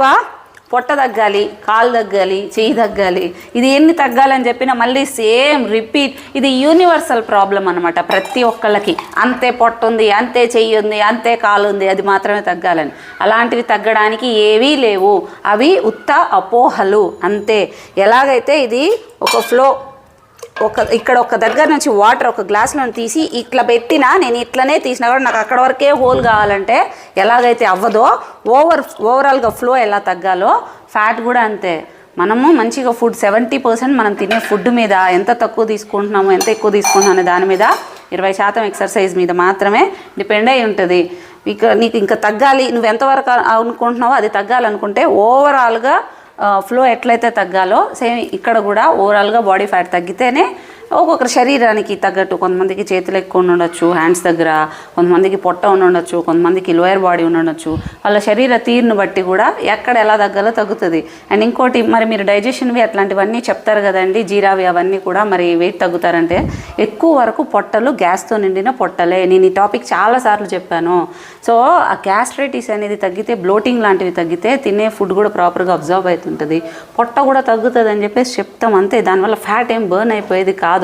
చూసావా, పొట్ట తగ్గాలి, కాలు తగ్గాలి, చెయ్యి తగ్గాలి. ఇది ఎన్ని తగ్గాలని చెప్పినా మళ్ళీ సేమ్ రిపీట్. ఇది యూనివర్సల్ ప్రాబ్లం అనమాట. ప్రతి ఒక్కళ్ళకి అంతే పొట్ట ఉంది, అంతే చెయ్యి ఉంది, అంతే కాలు ఉంది, అది మాత్రమే తగ్గాలని. అలాంటివి తగ్గడానికి ఏవీ లేవు. అవి ఉత్త అపోహలు అంతే. ఎలాగైతే ఇది ఒక ఫ్లో, ఇక్కడ ఒక దగ్గర నుంచి వాటర్ ఒక గ్లాస్లో తీసి ఇట్లా పెట్టినా, నేను ఇట్లనే తీసినా కూడా నాకు అక్కడ వరకే హోల్ కావాలంటే ఎలాగైతే అవ్వదో, ఓవరాల్గా ఫ్లో ఎలా తగ్గాలో ఫ్యాట్ కూడా అంతే. మనము మంచిగా ఫుడ్ 70% మనం తినే ఫుడ్ మీద, ఎంత తక్కువ తీసుకుంటున్నాము ఎంత ఎక్కువ తీసుకుంటున్నాం అనే దాని మీద, 20% ఎక్సర్సైజ్ మీద మాత్రమే డిపెండ్ అయి ఉంటుంది. నీకు ఇంకా తగ్గాలి, నువ్వు ఎంతవరకు అనుకుంటున్నావో అది తగ్గాలనుకుంటే ఓవరాల్గా ఫ్లో ఎట్లయితే తగ్గాలో సేమ్ ఇక్కడ కూడా ఓవరాల్గా బాడీ ఫ్యాట్ తగ్గితేనే ఒక్కొక్కరి శరీరానికి తగ్గట్టు, కొంతమందికి చేతులు ఎక్కువ ఉండొచ్చు హ్యాండ్స్ దగ్గర, కొంతమందికి పొట్ట ఉండొచ్చు, కొంతమందికి లోయర్ బాడీ ఉండొచ్చు. వాళ్ళ శరీర తీరును బట్టి కూడా ఎక్కడ ఎలా తగ్గాలో తగ్గుతుంది. అండ్ ఇంకోటి, మరి మీరు డైజెషన్వి అట్లాంటివన్నీ చెప్తారు కదండి, జీరావి అవన్నీ కూడా మరి వెయిట్ తగ్గుతారంటే ఎక్కువ వరకు పొట్టలు గ్యాస్తో నిండిన పొట్టలే. నేను ఈ టాపిక్ చాలాసార్లు చెప్పాను. సో ఆ గ్యాస్ట్రైటిస్ అనేది తగ్గితే, బ్లోటింగ్ లాంటివి తగ్గితే తినే ఫుడ్ కూడా ప్రాపర్గా అబ్జర్వ్ అవుతుంటుంది, పొట్ట కూడా తగ్గుతుంది అని చెప్పేసి చెప్తాం అంతే. దానివల్ల ఫ్యాట్ ఏం బర్న్ అయిపోయేది కాదు.